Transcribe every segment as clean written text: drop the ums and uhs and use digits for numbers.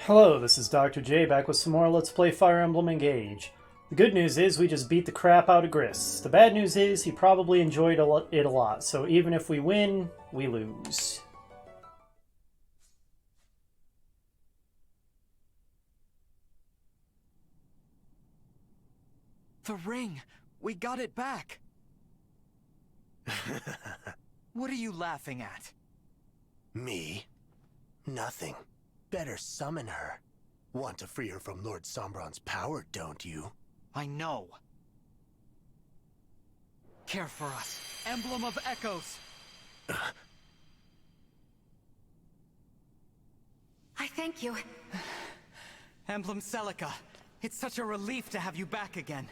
Hello, this is Dr. J back with some more Let's Play Fire Emblem Engage. The good news is we just beat the crap out of Gris. The bad news is he probably enjoyed it a lot, so even if we win, we lose. The ring! We got it back! What are you laughing at? Me? Nothing. Better summon her. Want to free her from Lord Sombron's power, don't you? I know. Care for us, Emblem of Echoes! I thank you. Emblem Celica, it's such a relief to have you back again.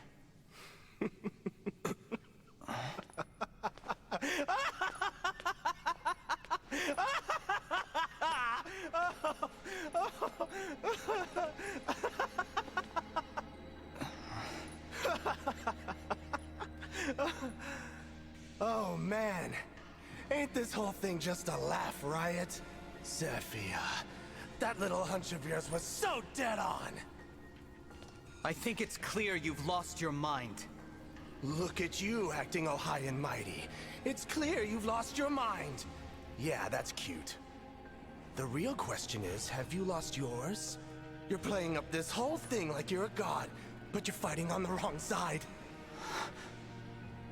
Oh man, ain't this whole thing just a laugh riot? Zephyr, that little hunch of yours was so dead on! I think it's clear you've lost your mind. Look at you acting all high and mighty. It's clear you've lost your mind. Yeah, that's cute. The real question is, have you lost yours? You're playing up this whole thing like you're a god, but you're fighting on the wrong side.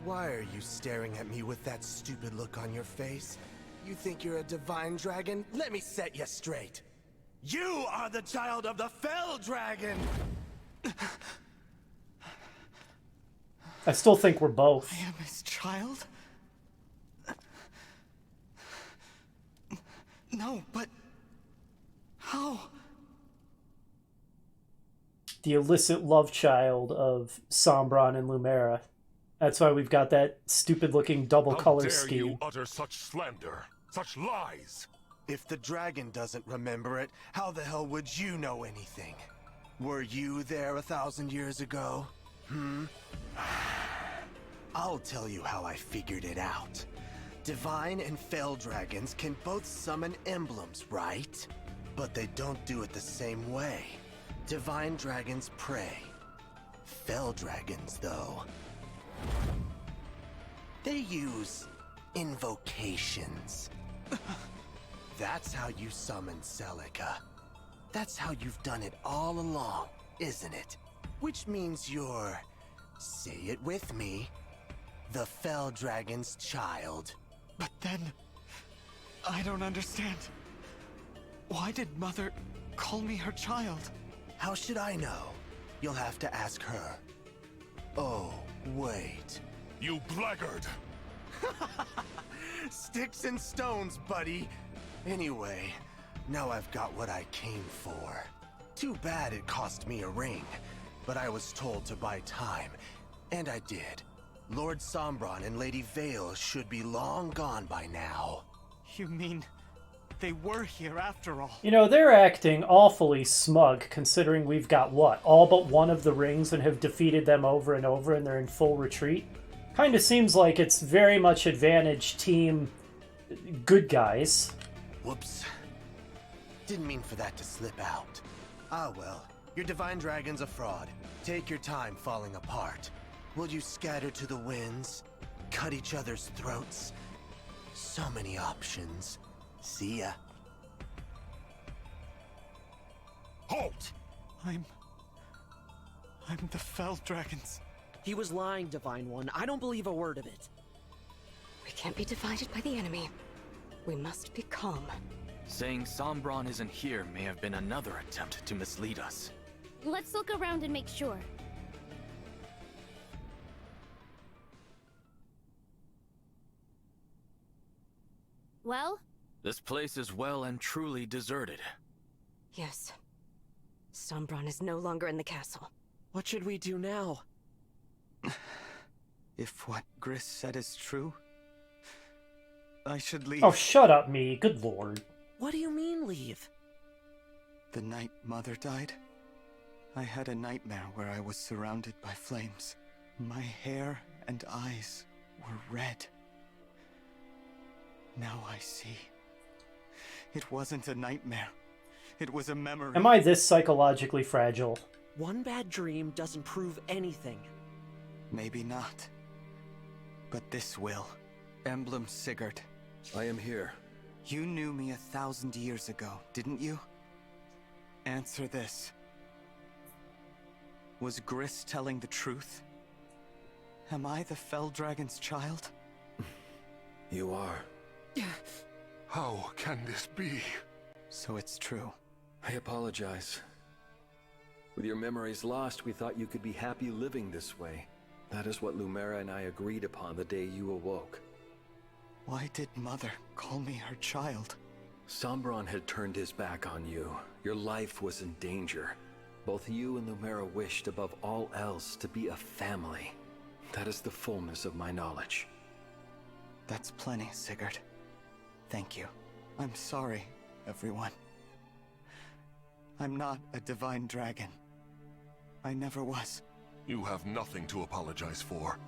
Why are you staring at me with that stupid look on your face? You think you're a divine dragon? Let me set you straight. You are the child of the Fell Dragon! I still think we're both. I am his child? No, but... how? The illicit love child of Sombron and Lumera. That's why we've got that stupid-looking double color scheme. How dare you utter such slander, such lies? If the dragon doesn't remember it, how the hell would you know anything? Were you there 1,000 years ago? I'll tell you how I figured it out. Divine and Fell Dragons can both summon emblems, right? But they don't do it the same way. Divine Dragons pray. Fell Dragons, though, they use invocations. That's how you summon Celica. That's how you've done it all along, isn't it? Which means you're, say it with me, the Fell Dragon's child. But then... I don't understand. Why did Mother call me her child? How should I know? You'll have to ask her. Oh, wait. You blackguard! Sticks and stones, buddy. Anyway, now I've got what I came for. Too bad it cost me a ring, but I was told to buy time, and I did. Lord Sombron and Lady Vale should be long gone by now. You mean... they were here after all? You know, they're acting awfully smug, considering we've got, what, all but one of the rings and have defeated them over and over and they're in full retreat? Kind of seems like it's very much advantage team good guys. Whoops. Didn't mean for that to slip out. Ah well, your divine dragon's a fraud. Take your time falling apart. Will you scatter to the winds? Cut each other's throats? So many options. See ya. Halt! I'm the Fell Dragons. He was lying, Divine One. I don't believe a word of it. We can't be divided by the enemy. We must be calm. Saying Sombron isn't here may have been another attempt to mislead us. Let's look around and make sure. Well? This place is well and truly deserted. Yes. Sombron is no longer in the castle. What should we do now? If what Gris said is true, I should leave. Oh, shut up, me. Good lord. What do you mean, leave? The night Mother died, I had a nightmare where I was surrounded by flames. My hair and eyes were red. Now I see. It wasn't a nightmare. It was a memory. Am I this psychologically fragile? One bad dream doesn't prove anything. Maybe not. But this will. Emblem Sigurd. I am here. You knew me 1,000 years ago, didn't you? Answer this. Was Gris telling the truth? Am I the Fell Dragon's child? You are. How can this be? So it's true. I apologize. With your memories lost, we thought you could be happy living this way. That is what Lumera and I agreed upon the day you awoke. Why did Mother call me her child? Sombron had turned his back on you. Your life was in danger. Both you and Lumera wished above all else to be a family. That is the fullness of my knowledge. That's plenty, Sigurd. Thank you. I'm sorry, everyone. I'm not a divine dragon. I never was. You have nothing to apologize for.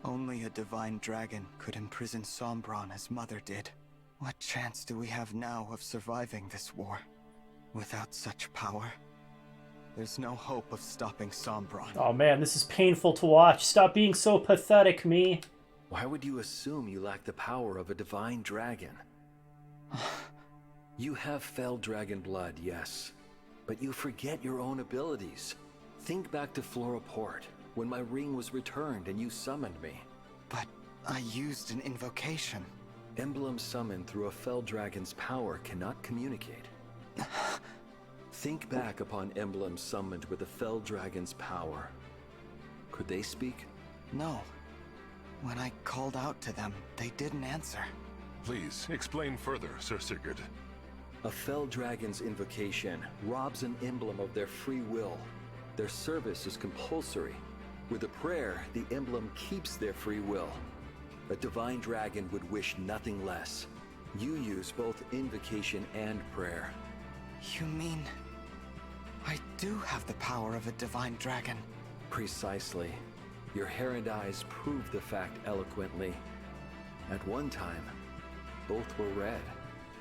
Only a divine dragon could imprison Sombron as Mother did. What chance do we have now of surviving this war? Without such power, there's no hope of stopping Sombron. Oh man, this is painful to watch. Stop being so pathetic, me. Why would you assume you lack the power of a divine dragon? You have fell dragon blood, yes. But you forget your own abilities. Think back to Floroport, when my ring was returned and you summoned me. But I used an invocation. Emblem summoned through a fell dragon's power cannot communicate. Think back upon emblems summoned with the fell dragon's power. Could they speak? No. When I called out to them, they didn't answer. Please, explain further, Sir Sigurd. A fell dragon's invocation robs an emblem of their free will. Their service is compulsory. With a prayer, the emblem keeps their free will. A divine dragon would wish nothing less. You use both invocation and prayer. You mean... I do have the power of a divine dragon? Precisely. Your hair and eyes prove the fact eloquently. At one time, both were red.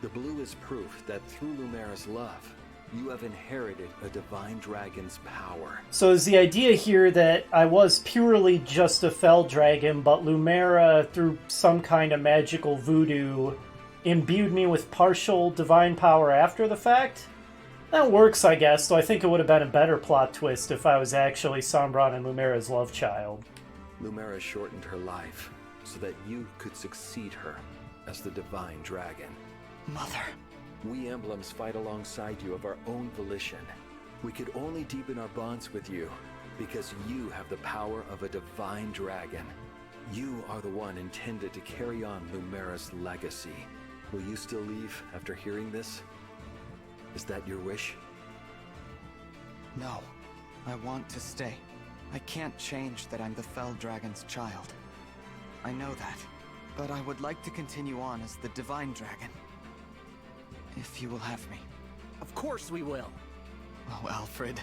The blue is proof that through Lumera's love, you have inherited a divine dragon's power. So is the idea here that I was purely just a fell dragon, but Lumera, through some kind of magical voodoo, imbued me with partial divine power after the fact? That works, I guess, though I think it would have been a better plot twist if I was actually Sombron and Lumera's love child. Lumera shortened her life so that you could succeed her as the divine dragon. Mother. We emblems fight alongside you of our own volition. We could only deepen our bonds with you because you have the power of a divine dragon. You are the one intended to carry on Lumera's legacy. Will you still leave after hearing this? Is that your wish? No. I want to stay. I can't change that I'm the Fell Dragon's child. I know that. But I would like to continue on as the divine dragon. If you will have me. Of course we will. Oh, Alfred.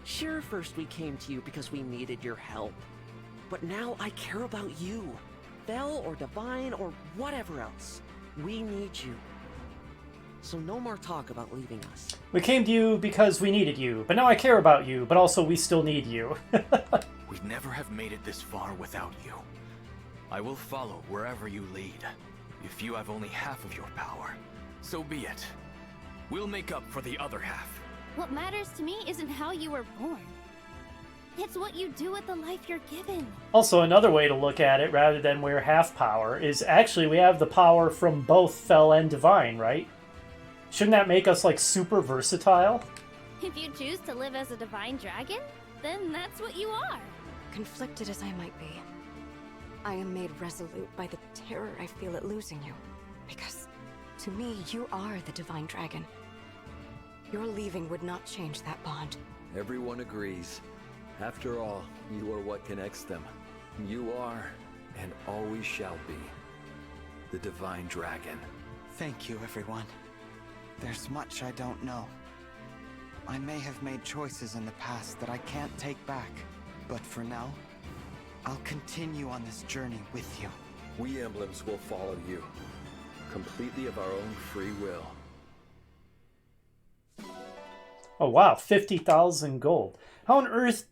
Sure, first we came to you because we needed your help. But now I care about you. Fell or divine or whatever else. We need you. So no more talk about leaving us. We came to you because we needed you, but now I care about you, but also we still need you. We'd never have made it this far without you. I will follow wherever you lead. If you have only half of your power, so be it. We'll make up for the other half. What matters to me isn't how you were born. It's what you do with the life you're given. Also, another way to look at it, rather than we're half power, is actually we have the power from both Fell and Divine, right? Shouldn't that make us, like, super versatile? If you choose to live as a divine dragon, then that's what you are. Conflicted as I might be, I am made resolute by the terror I feel at losing you. Because, to me, you are the divine dragon. Your leaving would not change that bond. Everyone agrees. After all, you are what connects them. You are, and always shall be, the divine dragon. Thank you, everyone. There's much I don't know. I may have made choices in the past that I can't take back. But for now, I'll continue on this journey with you. We emblems will follow you, completely of our own free will. Oh wow, 50,000 gold. How on earth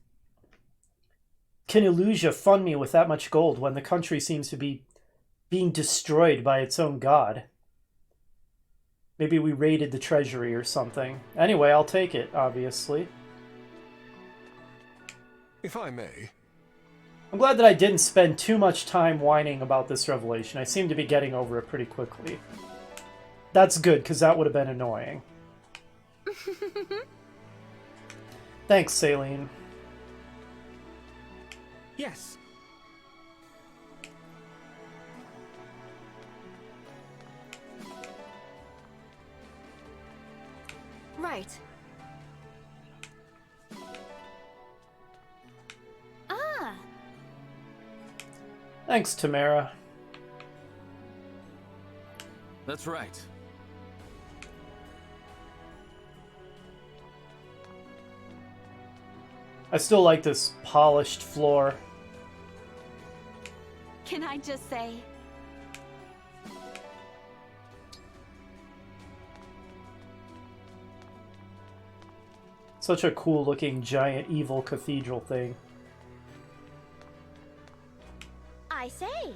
can Illusia fund me with that much gold when the country seems to be being destroyed by its own god? Maybe we raided the treasury or something. Anyway, I'll take it, obviously. If I may, I'm glad that I didn't spend too much time whining about this revelation. I seem to be getting over it pretty quickly. That's good, because that would have been annoying. Thanks, Saline. Yes. Right. Ah, Thanks, Tamara. That's right. I still like this polished floor. can I just say, Such a cool looking giant evil cathedral thing. I say.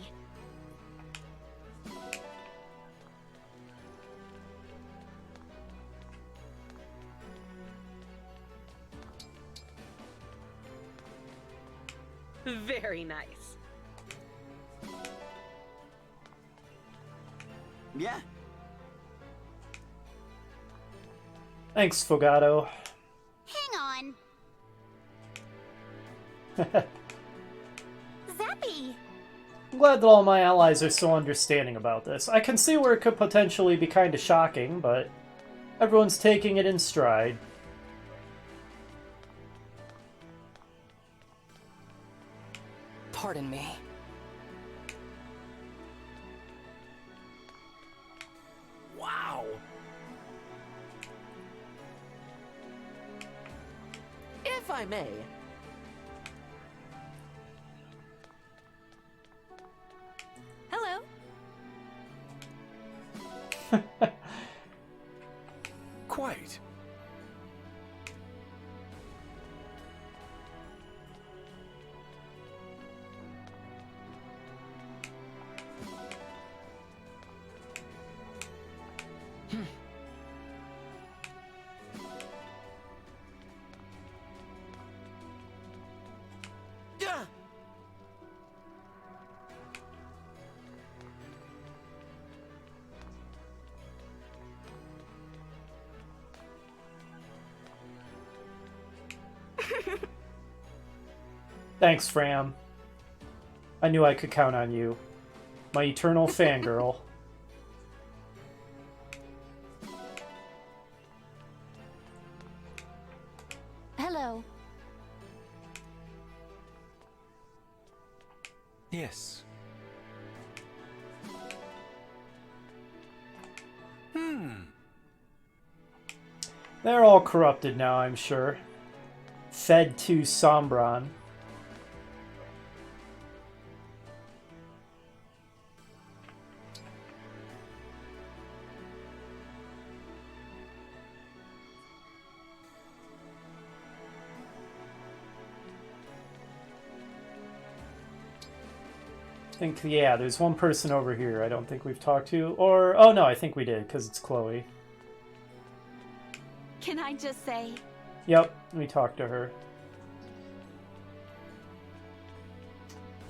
Very nice. Yeah. Thanks, Fogato. Hang on. Zappy! I'm glad that all my allies are so understanding about this. I can see where it could potentially be kind of shocking, but everyone's taking it in stride. Pardon me. Wow. If I may. Hello. Quite. Yeah. Thanks, Fram. I knew I could count on you. My eternal fangirl. Hello. Yes. They're all corrupted now, I'm sure. Fed to Sombron. Yeah, there's one person over here I don't think we've talked to. Or, oh no, I think we did, because it's Chloe. Can I just say, Yep, we talked to her.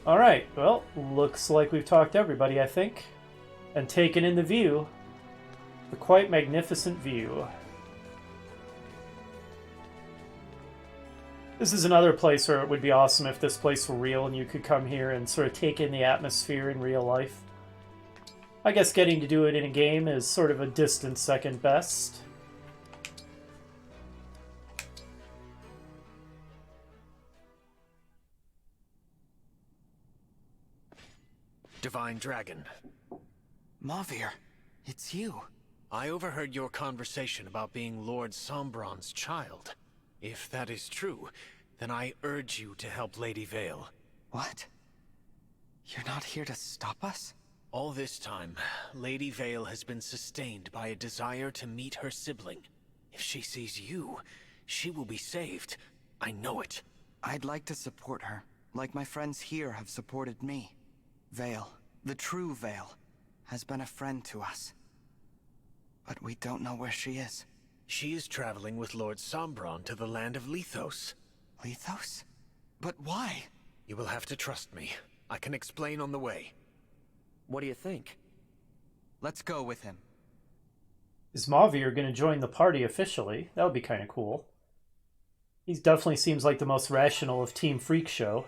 Alright, well, looks like we've talked to everybody, I think. And taken in the view. The quite magnificent view. This is another place where it would be awesome if this place were real and you could come here and sort of take in the atmosphere in real life. I guess getting to do it in a game is sort of a distant second best. Divine Dragon, Mavir, it's you. I overheard your conversation about being Lord Sombron's child. If that is true, then I urge you to help Lady Vale. What? You're not here to stop us? All this time, Lady Vale has been sustained by a desire to meet her sibling. If she sees you, She will be saved. I know it. I'd like to support her, like my friends here have supported me. Vale, the true Vale, has been a friend to us. But we don't know where she is. She is traveling with Lord Sombron to the land of Lethos. Lethos? But why? You will have to trust me. I can explain on the way. What do you think? Let's go with him. Is Mavir going to join the party officially? That would be kind of cool. He definitely seems like the most rational of Team Freak Show.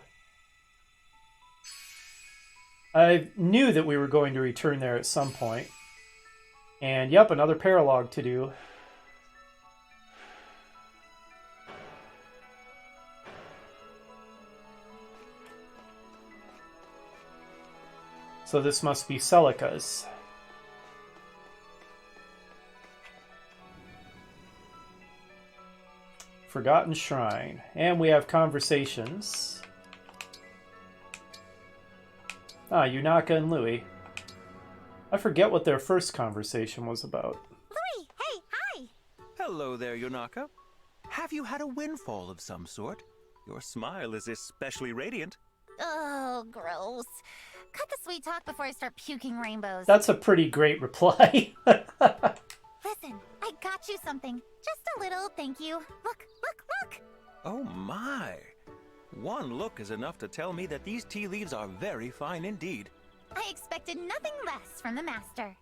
I knew that we were going to return there at some point. And yep, another paralogue to do. So this must be Celica's. Forgotten Shrine. And we have conversations. Ah, Yunaka and Louis. I forget what their first conversation was about. Louis, hey, hi! Hello there, Yunaka. Have you had a windfall of some sort? Your smile is especially radiant. Oh, gross. Cut the sweet talk before I start puking rainbows. That's a pretty great reply. Listen, I got you something. Just a little thank you. Look, look, look! Oh my! One look is enough to tell me that these tea leaves are very fine indeed. I expected nothing less from the master.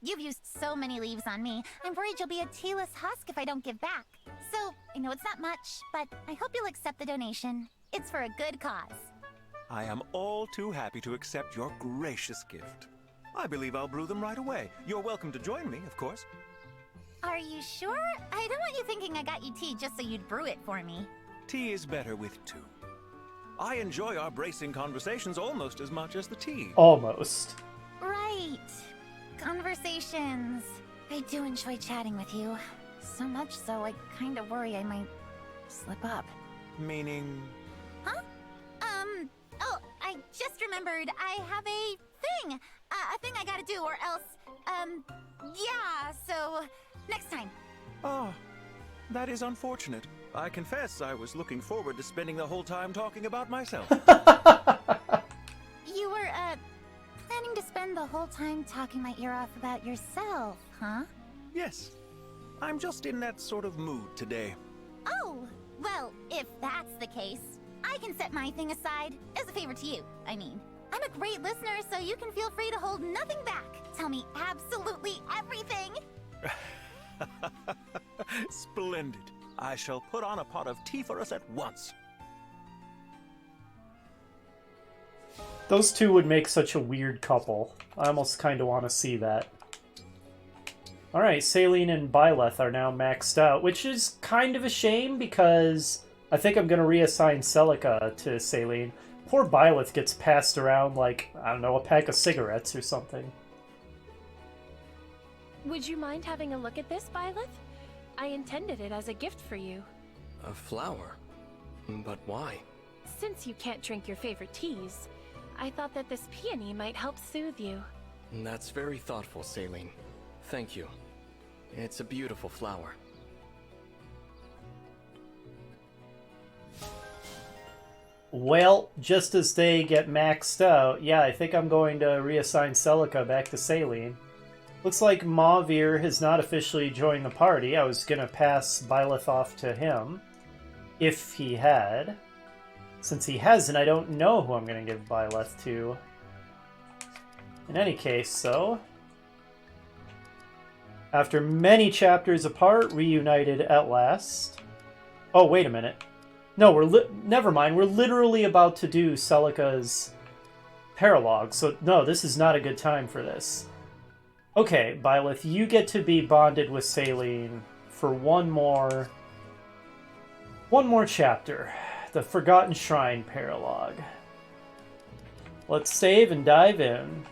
You've used so many leaves on me, I'm worried you'll be a tealess husk if I don't give back. So, I know it's not much, but I hope you'll accept the donation. It's for a good cause. I am all too happy to accept your gracious gift. I believe I'll brew them right away. You're welcome to join me, of course. Are you sure? I don't want you thinking I got you tea just so you'd brew it for me. Tea is better with two. I enjoy our bracing conversations almost as much as the tea. Almost. Right. Conversations. I do enjoy chatting with you. So much so, I kind of worry I might slip up. Meaning? Huh? Oh, I just remembered I have a thing. A thing I gotta do, or else, yeah, so, next time. Oh, that is unfortunate. I confess I was looking forward to spending the whole time talking about myself. You were, planning to spend the whole time talking my ear off about yourself, huh? Yes. I'm just in that sort of mood today. Oh, well, if that's the case, I can set my thing aside, as a favor to you, I mean. I'm a great listener, so you can feel free to hold nothing back. Tell me absolutely everything! Splendid. I shall put on a pot of tea for us at once. Those two would make such a weird couple. I almost kind of want to see that. Alright, Saline and Byleth are now maxed out, which is kind of a shame because I think I'm going to reassign Celica to Saline. Poor Byleth gets passed around like, I don't know, a pack of cigarettes or something. Would you mind having a look at this, Byleth? I intended it as a gift for you. A flower? But why? Since you can't drink your favorite teas, I thought that this peony might help soothe you. That's very thoughtful, Saline. Thank you. It's a beautiful flower. Well, just as they get maxed out, yeah, I think I'm going to reassign Celica back to Saline. Looks like Mavir has not officially joined the party. I was going to pass Byleth off to him, if he had. Since he hasn't, I don't know who I'm going to give Byleth to. In any case, so... After many chapters apart, reunited at last. Oh, wait a minute. No, never mind. We're literally about to do Celica's paralogue, so no, this is not a good time for this. Okay, Byleth, you get to be bonded with Saline for one more chapter. The Forgotten Shrine paralogue. Let's save and dive in.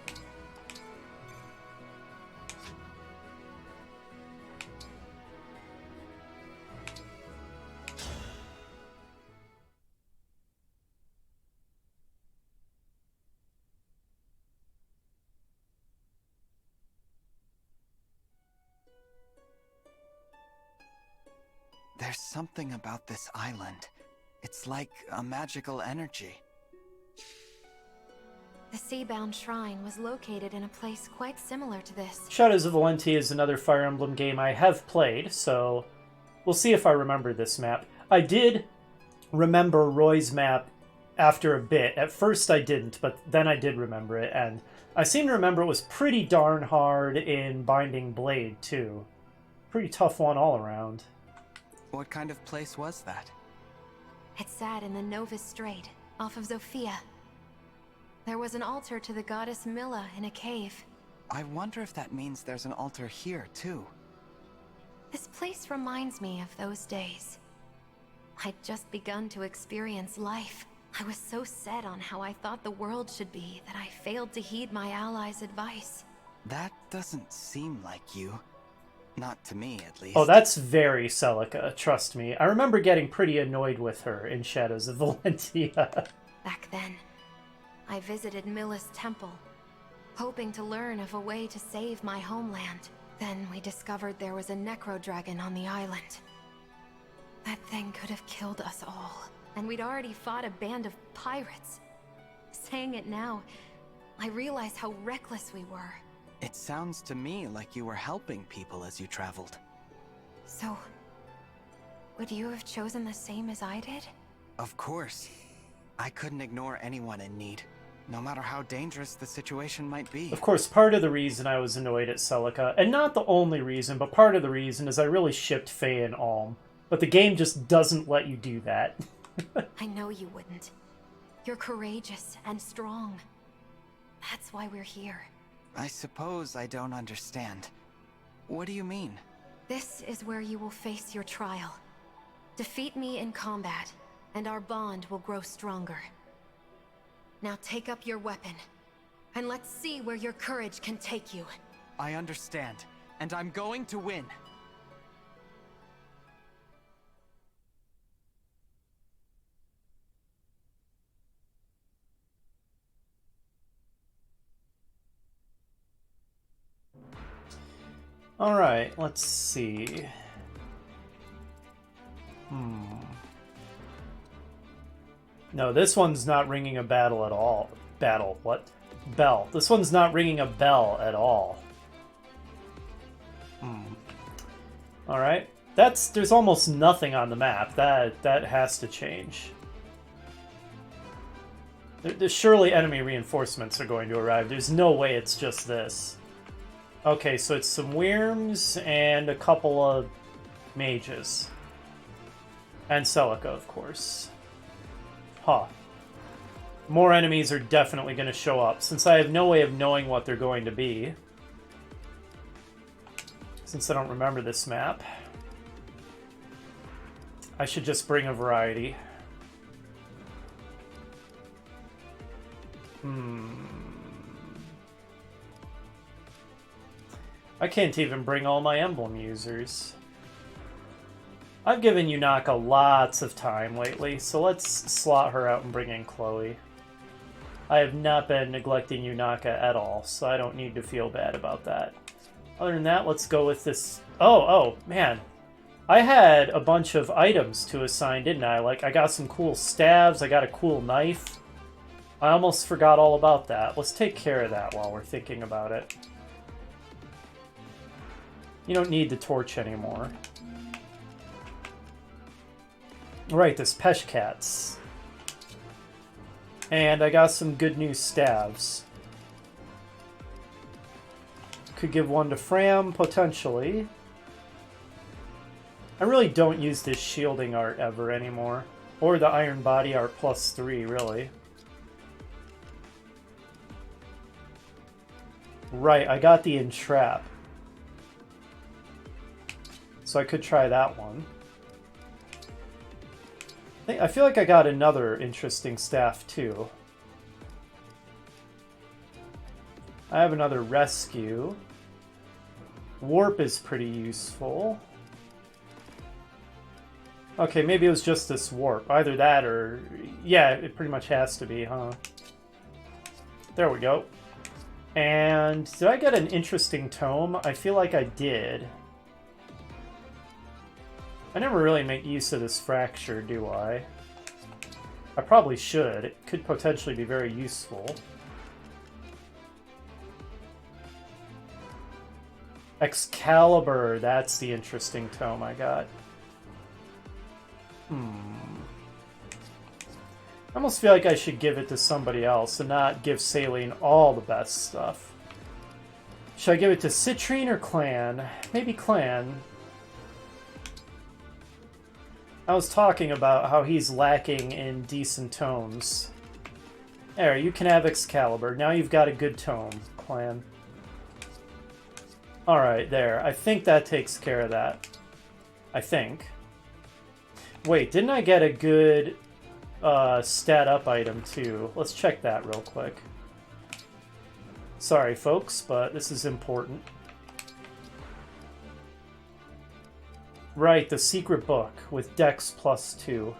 There's something about this island. It's like a magical energy. The Seabound Shrine was located in a place quite similar to this. Shadows of Valentia is another Fire Emblem game I have played, so we'll see if I remember this map. I did remember Roy's map after a bit. At first I didn't, but then I did remember it, and I seem to remember it was pretty darn hard in Binding Blade, too. Pretty tough one all around. What kind of place was that? It sat in the Novus Strait, off of Zofia. There was an altar to the goddess Milla in a cave. I wonder if that means there's an altar here, too. This place reminds me of those days. I'd just begun to experience life. I was so set on how I thought the world should be that I failed to heed my allies' advice. That doesn't seem like you. Not to me, at least. Oh, that's very Celica, trust me. I remember getting pretty annoyed with her in Shadows of Valentia. Back then, I visited Milla's temple, hoping to learn of a way to save my homeland. Then we discovered there was a necro dragon on the island. That thing could have killed us all, and we'd already fought a band of pirates. Saying it now, I realize how reckless we were. It sounds to me like you were helping people as you traveled. So, would you have chosen the same as I did? Of course. I couldn't ignore anyone in need, no matter how dangerous the situation might be. Of course, part of the reason I was annoyed at Celica, and not the only reason, but part of the reason is I really shipped Faye and Alm. But the game just doesn't let you do that. I know you wouldn't. You're courageous and strong. That's why we're here. I suppose I don't understand. What do you mean? This is where you will face your trial. Defeat me in combat, and our bond will grow stronger. Now take up your weapon, and let's see where your courage can take you. I understand, and I'm going to win. Alright, let's see. No, this one's not ringing a battle at all. Battle, what? Bell. This one's not ringing a bell at all. Alright. There's almost nothing on the map. That has to change. There's surely enemy reinforcements are going to arrive. There's no way it's just this. Okay, so it's some Wyrms and a couple of mages. And Celica, of course. Huh. More enemies are definitely going to show up, since I have no way of knowing what they're going to be. Since I don't remember this map. I should just bring a variety. I can't even bring all my emblem users. I've given Yunaka lots of time lately, so let's slot her out and bring in Chloe. I have not been neglecting Yunaka at all, so I don't need to feel bad about that. Other than that, let's go with this... Oh, man. I had a bunch of items to assign, didn't I? Like, I got some cool stabs, I got a cool knife. I almost forgot all about that. Let's take care of that while we're thinking about it. You don't need the torch anymore. Right, this Peshkats. And I got some good new stabs. Could give one to Fram, potentially. I really don't use this shielding art ever anymore. Or the Iron Body art +3, really. Right, I got the Entrap. So I could try that one. I feel like I got another interesting staff, too. I have another Rescue. Warp is pretty useful. Okay, maybe it was just this Warp. Either that or... Yeah, it pretty much has to be, huh? There we go. And did I get an interesting tome? I feel like I did. I never really make use of this fracture, do I? I probably should. It could potentially be very useful. Excalibur, that's the interesting tome I got. I almost feel like I should give it to somebody else and not give Saline all the best stuff. Should I give it to Citrine or Clan? Maybe Clan. I was talking about how he's lacking in decent tomes. There, you can have Excalibur. Now you've got a good tome, Clan. Alright, there. I think that takes care of that. I think. Wait, didn't I get a good stat up item too? Let's check that real quick. Sorry, folks, but this is important. Right, the secret book with Dex +2.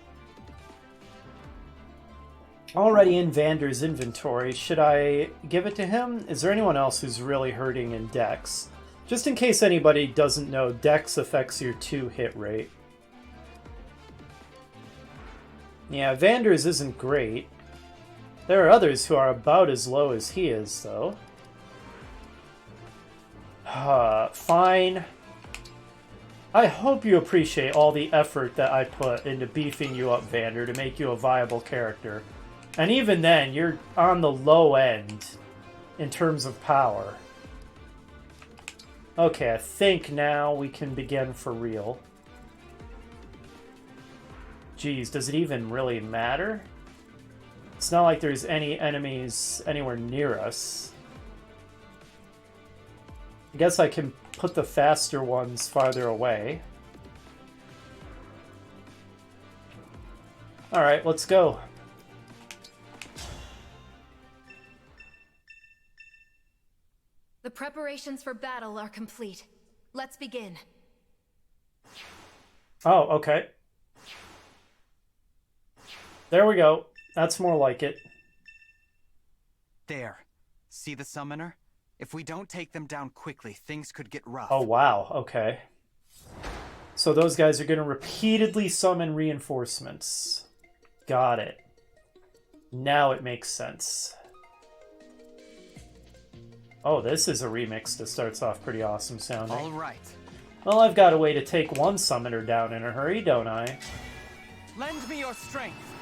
Already in Vander's inventory. Should I give it to him? Is there anyone else who's really hurting in Dex? Just in case anybody doesn't know, Dex affects your 2 hit rate. Yeah, Vander's isn't great. There are others who are about as low as he is, though. Fine. I hope you appreciate all the effort that I put into beefing you up, Vander, to make you a viable character. And even then, you're on the low end in terms of power. Okay, I think now we can begin for real. Geez, does it even really matter? It's not like there's any enemies anywhere near us. I guess I can put the faster ones farther away. Alright, let's go. The preparations for battle are complete. Let's begin. Oh, okay. There we go. That's more like it. There. See the summoner? If we don't take them down quickly, things could get rough. Oh, wow. Okay. So those guys are going to repeatedly summon reinforcements. Got it. Now it makes sense. Oh, this is a remix that starts off pretty awesome sounding. All right. Well, I've got a way to take one summoner down in a hurry, don't I? Lend me your strength.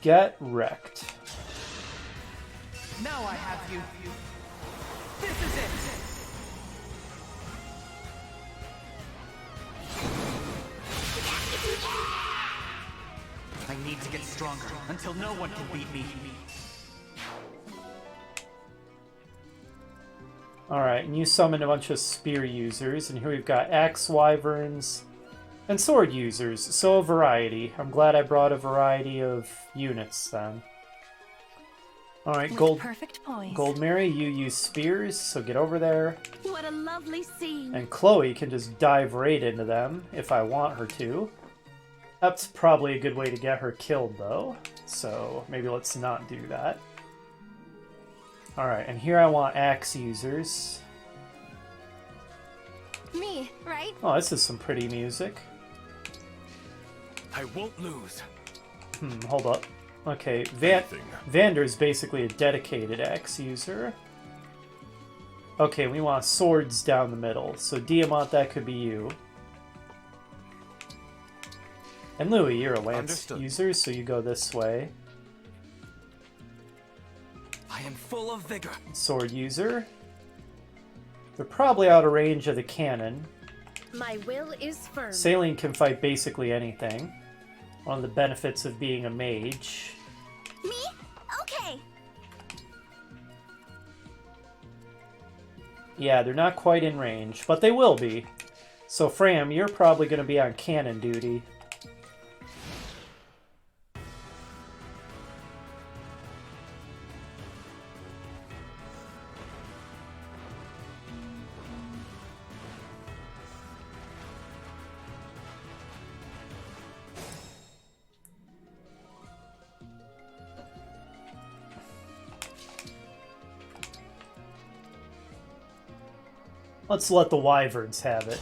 Get wrecked. Now I have you. This is it. I need to get stronger until no one can beat me. Alright, and you summoned a bunch of spear users, and here we've got axe wyverns and sword users, so a variety. I'm glad I brought a variety of units then. Alright, Perfect poise. Gold Mary, you use spears, so get over there. What a lovely scene. And Chloe can just dive right into them if I want her to. That's probably a good way to get her killed, though. So maybe let's not do that. Alright, and here I want axe users. Me, right? Oh, this is some pretty music. I won't lose. Hold up. Okay, Vander's basically a dedicated axe user. Okay, we want swords down the middle. So Diamant, that could be you. And Louis, you're a lance user, so you go this way. I am full of vigor. Sword user. They're probably out of range of the cannon. My will is firm. Saline can fight basically anything. One of the benefits of being a mage. Me? Okay. Yeah, they're not quite in range, but they will be. So Fram, you're probably going to be on cannon duty. Let's let the wyverns have it.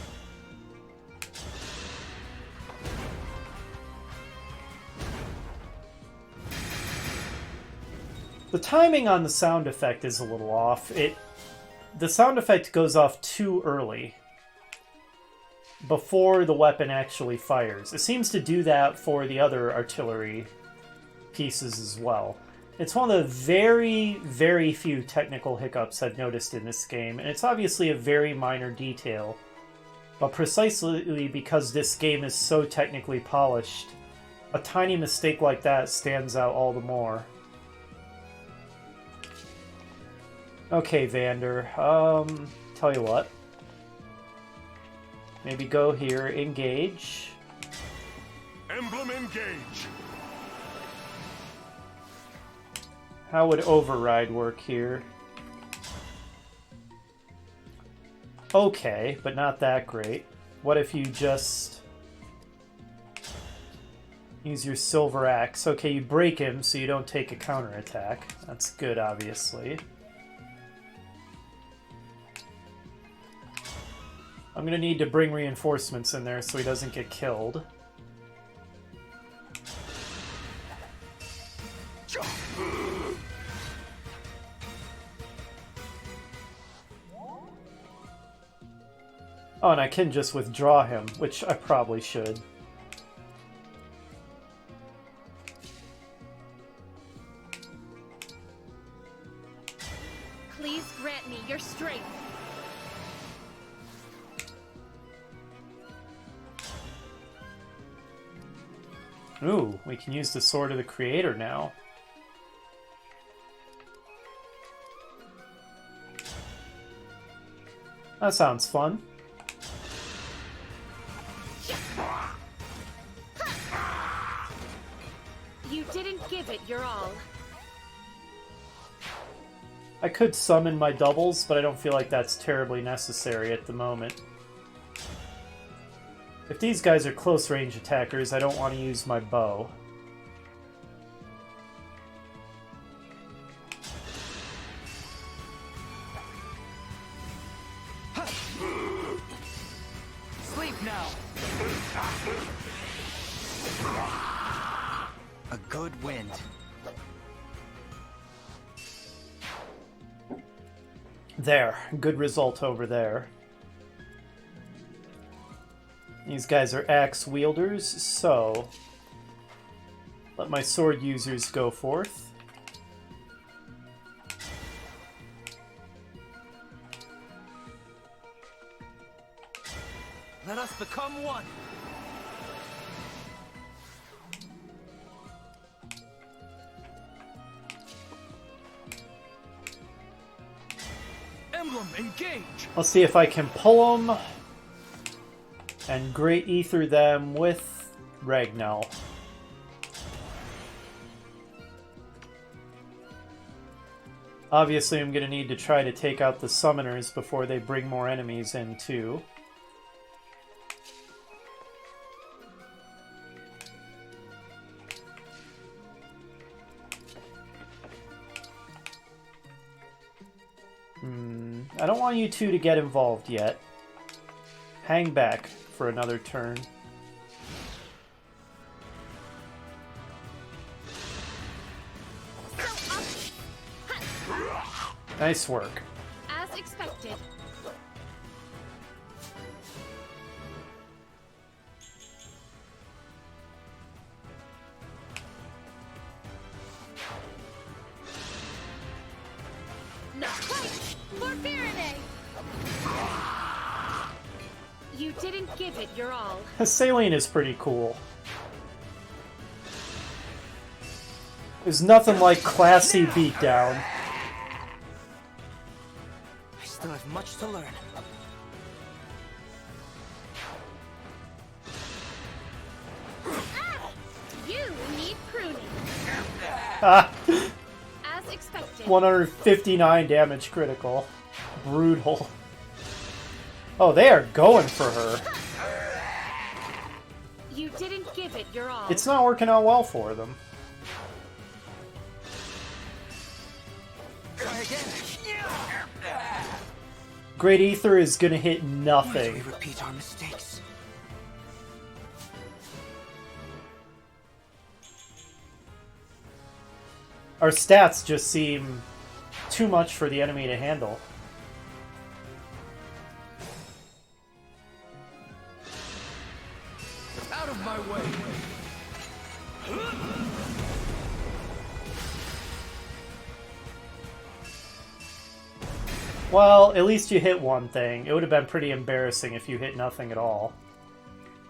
The timing on the sound effect is a little off. The sound effect goes off too early, before the weapon actually fires. It seems to do that for the other artillery pieces as well. It's one of the very, very few technical hiccups I've noticed in this game, and it's obviously a very minor detail. But precisely because this game is so technically polished, a tiny mistake like that stands out all the more. Okay, Vander. Tell you what. Maybe go here, engage. Emblem Engage! How would override work here? Okay, but not that great. What if you just use your silver axe? Okay, you break him so you don't take a counterattack. That's good, obviously. I'm gonna need to bring reinforcements in there so he doesn't get killed. Oh, and I can just withdraw him, which I probably should. Please grant me your strength. Ooh, we can use the Sword of the Creator now. That sounds fun. You didn't give it your all. I could summon my doubles, but I don't feel like that's terribly necessary at the moment. If these guys are close-range attackers, I don't want to use my bow. Sleep now! A good wind. There. Good result over there. These guys are axe wielders, so let my sword users go forth. Let us become one! Emblem Engage! Let's see if I can pull them and Great Ether them with Ragnell. Obviously, I'm going to need to try to take out the summoners before they bring more enemies in, too. I don't want you two to get involved yet. Hang back for another turn. Nice work. As expected. Not quite! For Faraday! You didn't give it your all. Saline is pretty cool. There's nothing like classy beatdown. I still have much to learn. You need pruning. Ah, As expected. 159 damage critical. Brutal. Oh, they are going for her. You didn't give it your all. It's not working out well for them. Try again. Great Ether is gonna hit Why do nothing. we repeat our mistakes? Our stats just seem too much for the enemy to handle. Out of my way! Well, at least you hit one thing. It would have been pretty embarrassing if you hit nothing at all.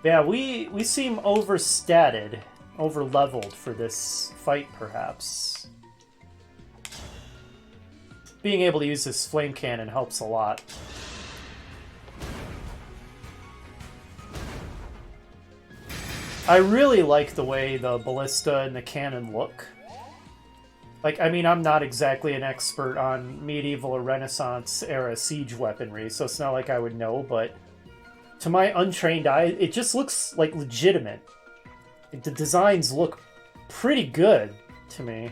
Yeah, we seem overstated, over-leveled for this fight, perhaps. Being able to use this flame cannon helps a lot. I really like the way the ballista and the cannon look. Like, I mean, I'm not exactly an expert on medieval or Renaissance era siege weaponry, so it's not like I would know, but to my untrained eye, it just looks like legitimate. The designs look pretty good to me.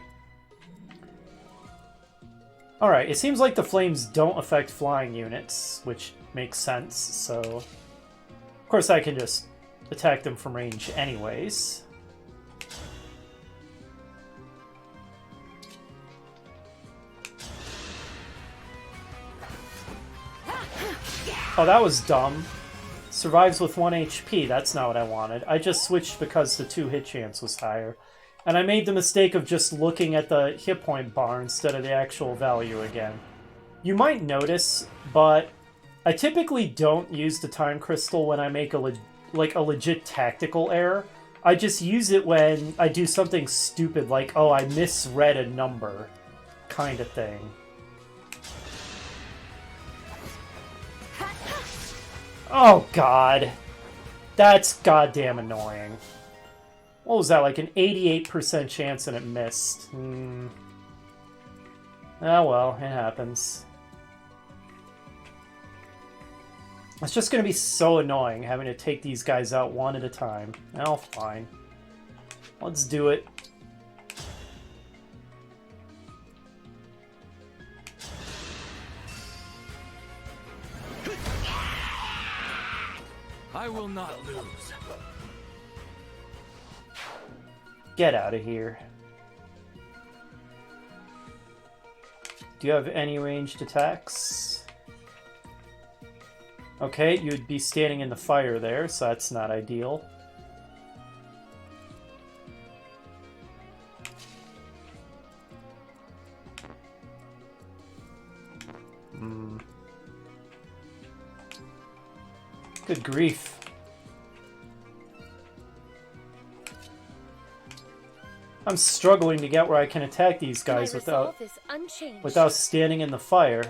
Alright, it seems like the flames don't affect flying units, which makes sense, so of course I can just attack them from range anyways. Oh, that was dumb. Survives with 1 HP, that's not what I wanted. I just switched because the 2 hit chance was higher. And I made the mistake of just looking at the hit point bar instead of the actual value again. You might notice, but I typically don't use the time crystal when I make a legit tactical error. I just use it when I do something stupid like, oh, I misread a number, kind of thing. Oh god. That's goddamn annoying. What was that, like an 88% chance and it missed? Oh well, it happens. It's just gonna be so annoying having to take these guys out one at a time. Oh, fine. Let's do it. I will not lose. Get out of here. Do you have any ranged attacks? Okay, you'd be standing in the fire there, so that's not ideal. Good grief. I'm struggling to get where I can attack these guys without standing in the fire.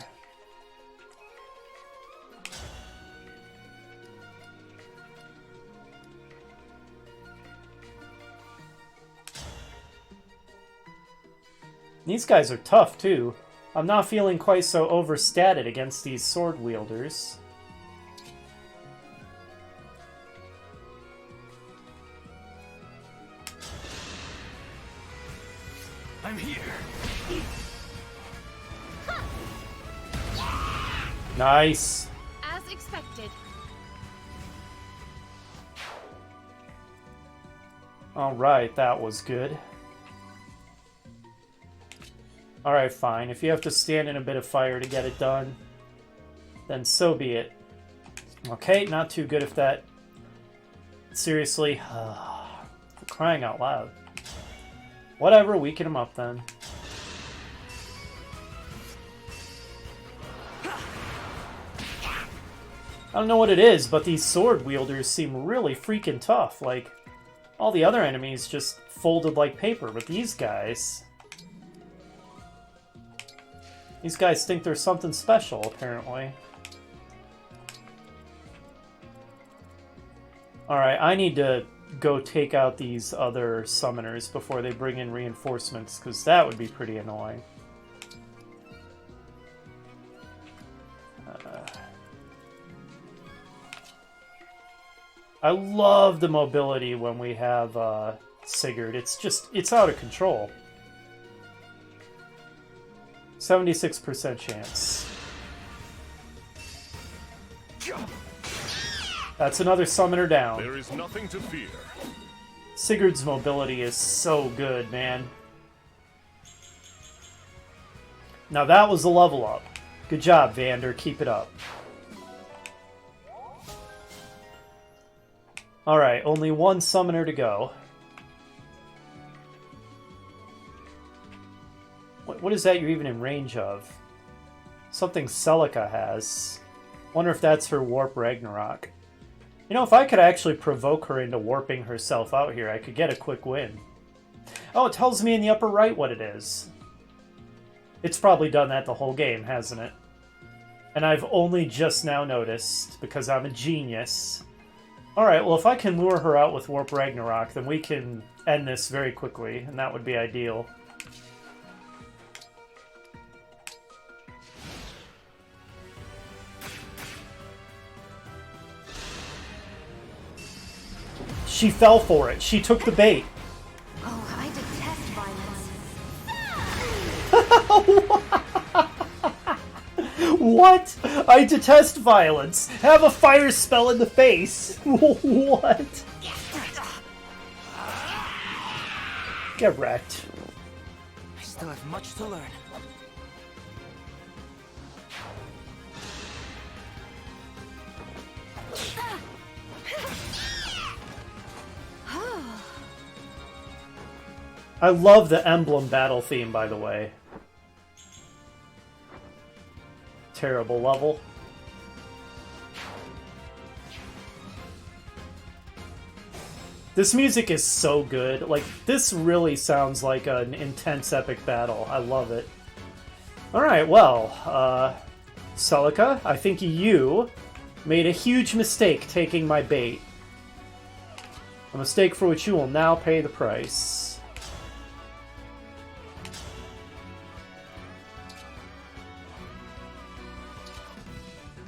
These guys are tough too. I'm not feeling quite so overstated against these sword wielders. I'm here. Nice. As expected. Alright, that was good. Alright, fine. If you have to stand in a bit of fire to get it done, then so be it. Okay, not too good if that... Seriously? For crying out loud. Whatever, weaken him up then. I don't know what it is, but these sword wielders seem really freaking tough. Like, all the other enemies just folded like paper, but these guys... These guys think there's something special, apparently. Alright, I need to go take out these other summoners before they bring in reinforcements, because that would be pretty annoying. I love the mobility when we have Sigurd. It's out of control. 76% chance. That's another summoner down. There is nothing to fear. Sigurd's mobility is so good, man. Now that was a level up. Good job, Vander. Keep it up. Alright, only one summoner to go. What is that you're even in range of? Something Celica has. Wonder if that's her Warp Ragnarok. You know, if I could actually provoke her into warping herself out here, I could get a quick win. Oh, it tells me in the upper right what it is. It's probably done that the whole game, hasn't it? And I've only just now noticed, because I'm a genius. Alright, well if I can lure her out with Warp Ragnarok, then we can end this very quickly, and that would be ideal. She fell for it. She took the bait. Oh, I detest violence. What? I detest violence. Have a fire spell in the face. What? Get wrecked. I still have much to learn. I love the emblem battle theme, by the way. Terrible level. This music is so good. Like, this really sounds like an intense epic battle. I love it. Alright, well, Celica, I think you made a huge mistake taking my bait. A mistake for which you will now pay the price.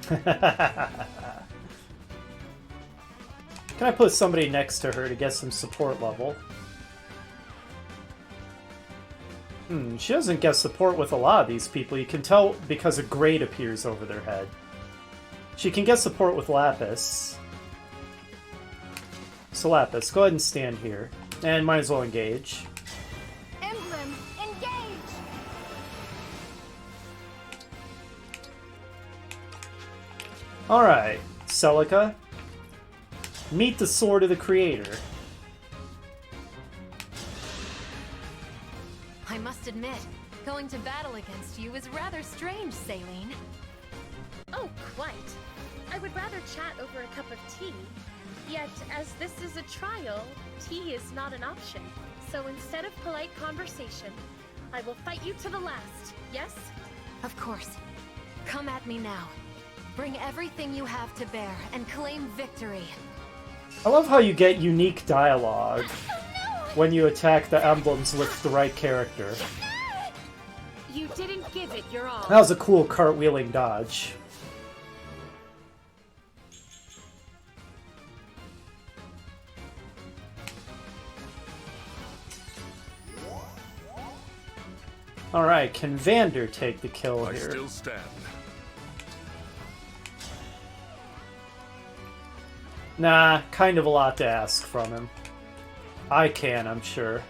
Can I put somebody next to her to get some support level? She doesn't get support with a lot of these people. You can tell because a grade appears over their head. She can get support with Lapis. So Lapis, go ahead and stand here. And might as well engage. Emblem Engage! Alright, Celica. Meet the Sword of the Creator. I must admit, going to battle against you is rather strange, Saline. Oh, quite. I would rather chat over a cup of tea. Yet, as this is a trial, tea is not an option. So instead of polite conversation, I will fight you to the last, yes? Of course. Come at me now. Bring everything you have to bear and claim victory. I love how you get unique dialogue when you attack the emblems with the right character. You didn't give it your all. That was a cool cartwheeling dodge. Alright, can Vander take the kill here? I still stand. Nah, kind of a lot to ask from him. I can, I'm sure.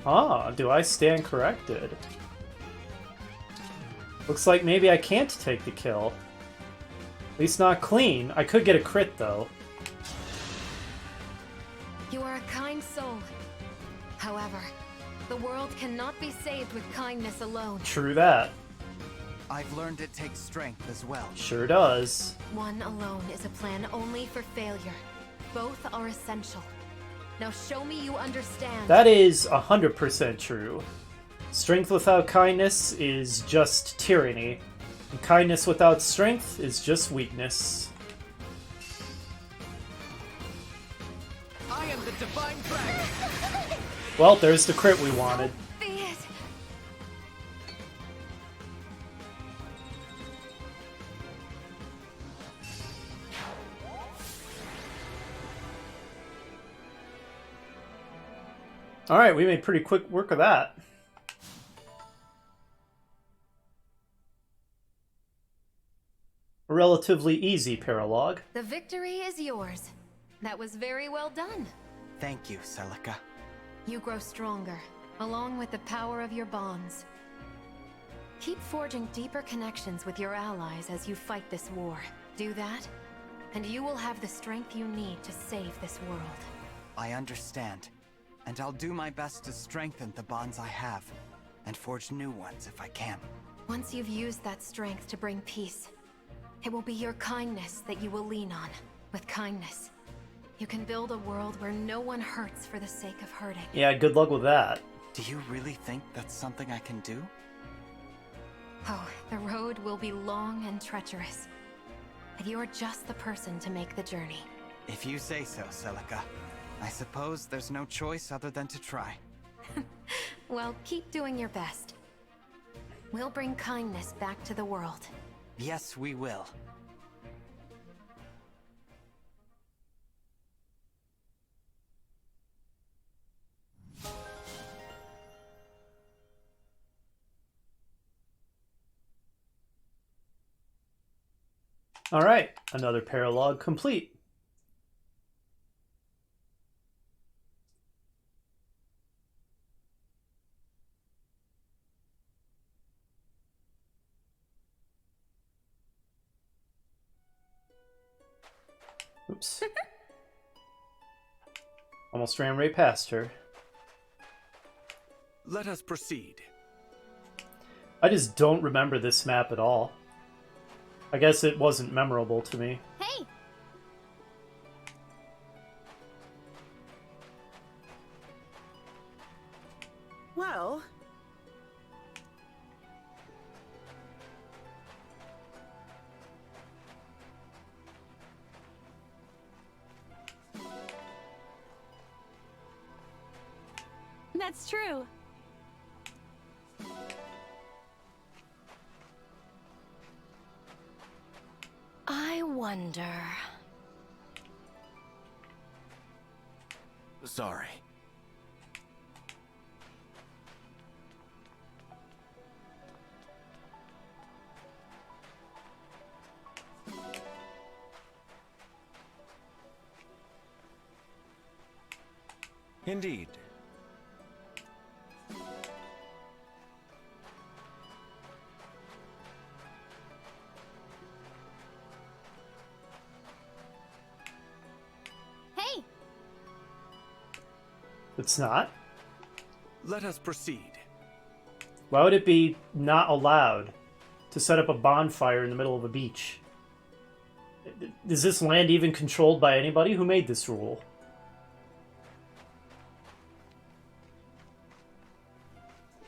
Ah, do I stand corrected? Looks like maybe I can't take the kill. At least not clean. I could get a crit, though. You are a kind soul. However, the world cannot be saved with kindness alone. True that. I've learned it takes strength as well. Sure does. One alone is a plan only for failure. Both are essential. Now show me you understand. That is 100% true. Strength without kindness is just tyranny. And kindness without strength is just weakness. I am the Divine Dragon! Well, there's the crit we wanted. Alright, we made pretty quick work of that. A relatively easy paralogue. The victory is yours. That was very well done. Thank you, Celica. You grow stronger, along with the power of your bonds. Keep forging deeper connections with your allies as you fight this war. Do that, and you will have the strength you need to save this world. I understand, and I'll do my best to strengthen the bonds I have, and forge new ones if I can. Once you've used that strength to bring peace, it will be your kindness that you will lean on. With kindness, you can build a world where no one hurts for the sake of hurting. Yeah, good luck with that. Do you really think that's something I can do? Oh, the road will be long and treacherous. But you're just the person to make the journey. If you say so, Celica. I suppose there's no choice other than to try. Well, keep doing your best. We'll bring kindness back to the world. Yes, we will. All right, another paralogue complete. Oops. Almost ran right past her. Let us proceed. I just don't remember this map at all. I guess it wasn't memorable to me. Hey! Well... That's true. I wonder... Sorry. Indeed. Hey! It's not? Let us proceed. Why would it be not allowed to set up a bonfire in the middle of a beach? Is this land even controlled by anybody? Who made this rule?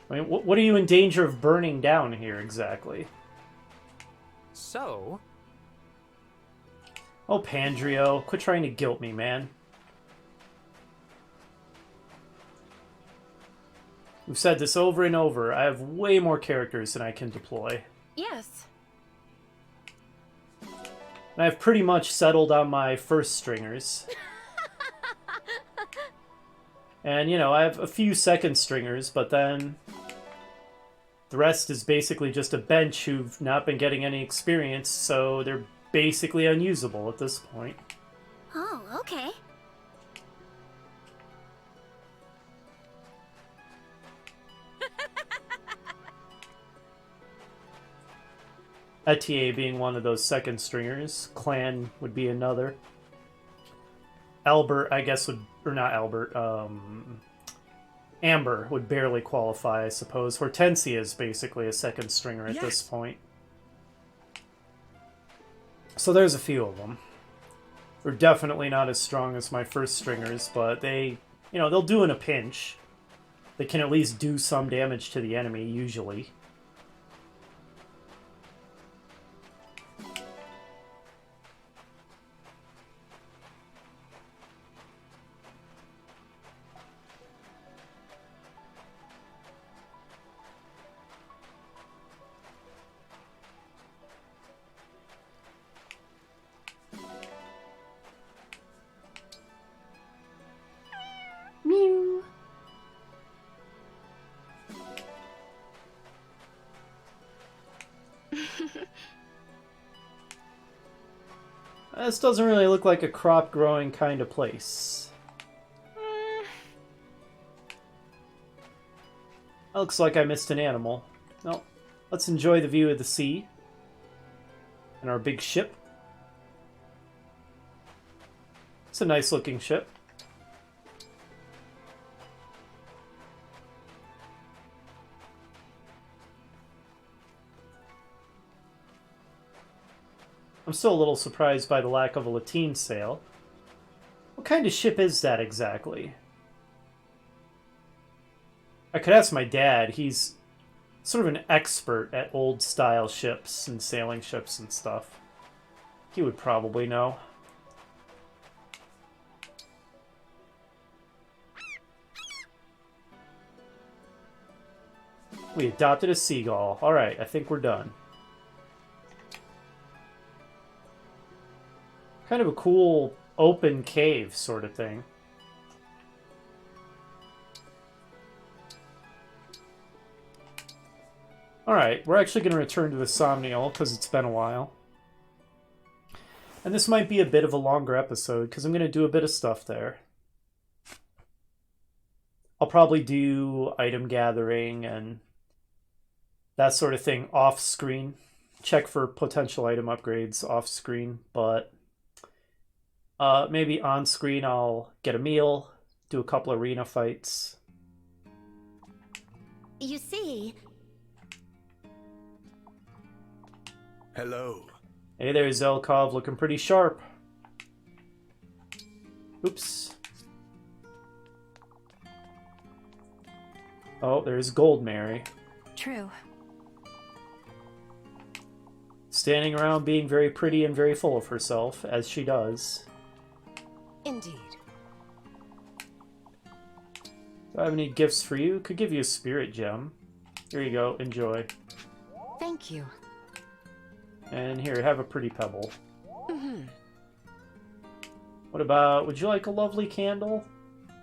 I mean, what are you in danger of burning down here exactly? So? Oh, Pandrio, quit trying to guilt me, man. We've said this over and over. I have way more characters than I can deploy. Yes. And I've pretty much settled on my first stringers. And, you know, I have a few second stringers, but then the rest is basically just a bench who've not been getting any experience, so they're basically unusable at this point. Oh, okay. Etier being one of those second stringers. Clan would be another. Albert, I guess, would... Or not Albert. Amber would barely qualify, I suppose. Hortensia is basically a second stringer at this point. So there's a few of them. They're definitely not as strong as my first stringers, but they... You know, they'll do in a pinch. They can at least do some damage to the enemy, usually. This doesn't really look like a crop-growing kind of place. Looks like I missed an animal. Well, let's enjoy the view of the sea. And our big ship. It's a nice-looking ship. I'm still a little surprised by the lack of a lateen sail. What kind of ship is that exactly? I could ask my dad. He's sort of an expert at old-style ships and sailing ships and stuff. He would probably know. We adopted a seagull. Alright, I think we're done. Kind of a cool open cave sort of thing. Alright, we're actually going to return to the Somnial because it's been a while. And this might be a bit of a longer episode because I'm going to do a bit of stuff there. I'll probably do item gathering and that sort of thing off screen. Check for potential item upgrades off screen, but maybe on screen I'll get a meal, do a couple arena fights. You see... Hello. Hey there, Zelkov, looking pretty sharp. Oops. Oh, there's Gold Mary. True. Standing around being very pretty and very full of herself, as she does. Indeed. Do I have any gifts for you? Could give you a spirit gem. Here you go, enjoy. Thank you. And here, have a pretty pebble. What about, would you like a lovely candle?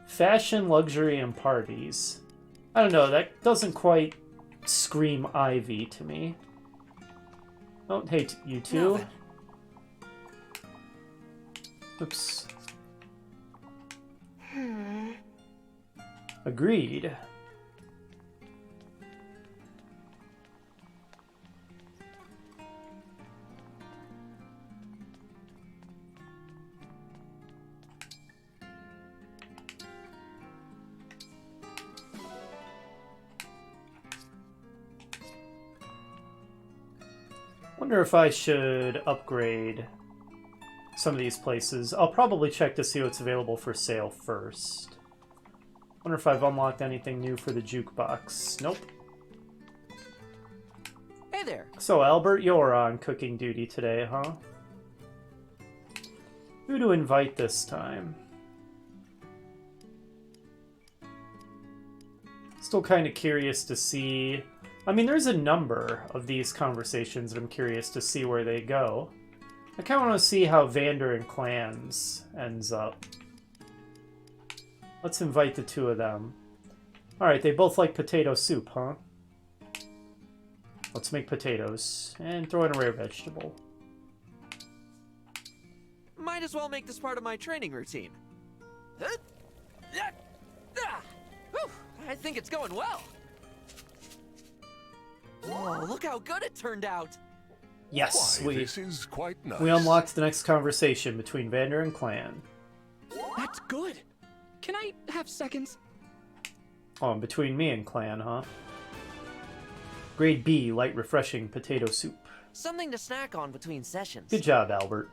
Fashion, luxury, and parties. I don't know, that doesn't quite scream Ivy to me. Oh, hey, you too? Nothing. Oops. Agreed. Wonder if I should upgrade some of these places. I'll probably check to see what's available for sale first. Wonder if I've unlocked anything new for the jukebox. Nope. Hey there. So, Albert, you're on cooking duty today, huh? Who to invite this time? Still kind of curious to see... I mean, there's a number of these conversations that I'm curious to see where they go. I kind of want to see how Vander and Clans ends up. Let's invite the two of them. Alright, they both like potato soup, huh? Let's make potatoes. And throw in a rare vegetable. Might as well make this part of my training routine. I think it's going well. Whoa, look how good it turned out. Yes, Why, this is quite nice. we unlocked the next conversation between Vander and Clan. That's good. Can I have seconds? Oh, and between me and Clan, huh? Grade B, light refreshing potato soup. Something to snack on between sessions. Good job, Albert.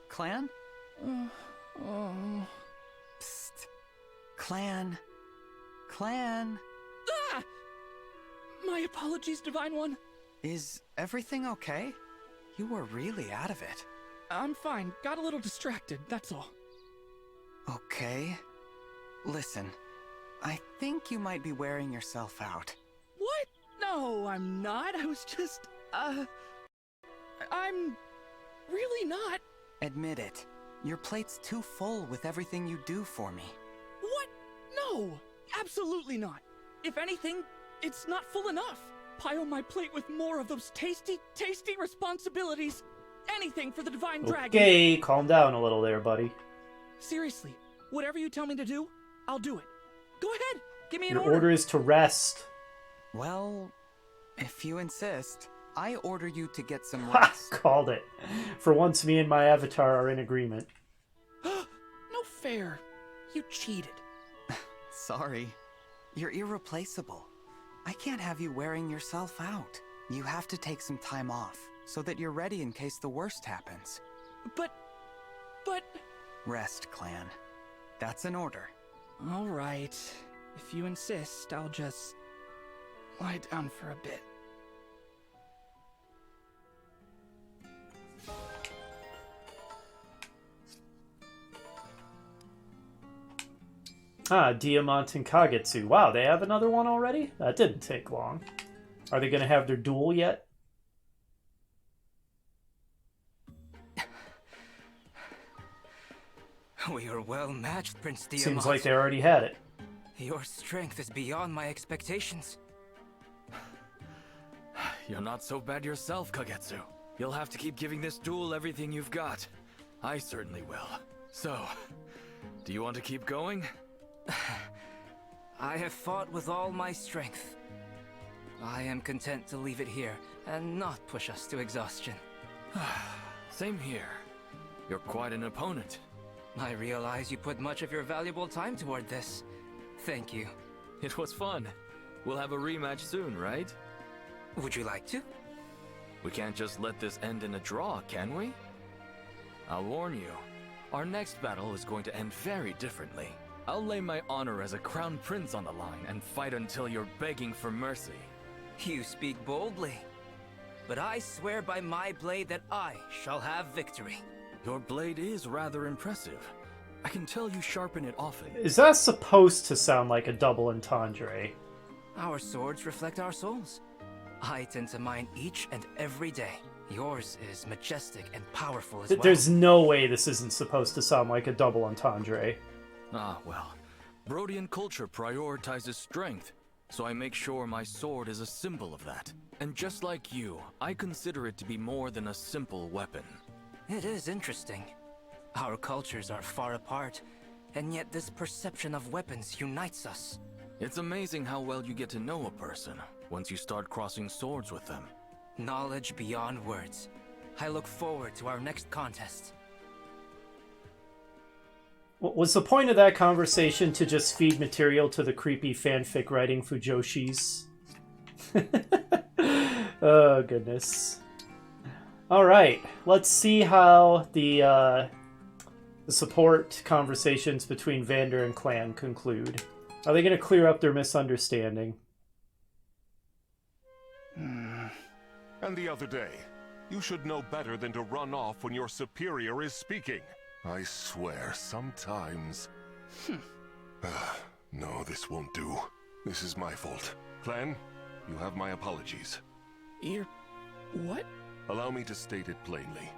Clan? Psst. Clan. Clan. Ah! My apologies, Divine One. Is everything okay? You were really out of it. I'm fine. Got a little distracted, that's all. Okay. Listen, I think you might be wearing yourself out. What? No, I'm not. I was just, I'm really not. Admit it. Your plate's too full with everything you do for me. What? No! Absolutely not! If anything, it's not full enough. Pile my plate with more of those tasty, tasty responsibilities. Anything for the Divine Dragon. Okay, calm down a little there, buddy. Seriously, whatever you tell me to do, I'll do it. Go ahead, give me an Your order is to rest. Well, if you insist, I order you to get some Ha! rest. Called it. For once, me and my avatar are in agreement. No fair. You cheated. Sorry. You're irreplaceable. I can't have you wearing yourself out. You have to take some time off, so that you're ready in case the worst happens. But... Rest, clan. That's an order. All right. If you insist, I'll just lie down for a bit. Ah, Diamant and Kagetsu. Wow, they have another one already? That didn't take long. Are they going to have their duel yet? We are well matched, Prince Diamant. Seems like they already had it. Your strength is beyond my expectations. You're not so bad yourself, Kagetsu. You'll have to keep giving this duel everything you've got. I certainly will. So, do you want to keep going? I have fought with all my strength. I am content to leave it here and not push us to exhaustion. Same here. You're quite an opponent. I realize you put much of your valuable time toward this. Thank you. It was fun. We'll have a rematch soon, right? Would you like to? We can't just let this end in a draw, can we? I'll warn you. Our next battle is going to end very differently. I'll lay my honor as a crown prince on the line and fight until you're begging for mercy. You speak boldly. But I swear by my blade that I shall have victory. Your blade is rather impressive. I can tell you sharpen it often. Is that supposed to sound like a double entendre? Our swords reflect our souls. I tend to mine each and every day. Yours is majestic and powerful as well. There's no way this isn't supposed to sound like a double entendre. Ah, well. Brodian culture prioritizes strength, so I make sure my sword is a symbol of that. And just like you, I consider it to be more than a simple weapon. It is interesting. Our cultures are far apart, and yet this perception of weapons unites us. It's amazing how well you get to know a person once you start crossing swords with them. Knowledge beyond words. I look forward to our next contest. Was the point of that conversation to just feed material to the creepy fanfic writing Fujoshis? Oh, goodness. Alright, let's see how the support conversations between Vander and Clan conclude. Are they going to clear up their misunderstanding? And the other day, you should know better than to run off when your superior is speaking. I swear, sometimes... No, this won't do. This is my fault. Clan, you have my apologies. What? Allow me to state it plainly.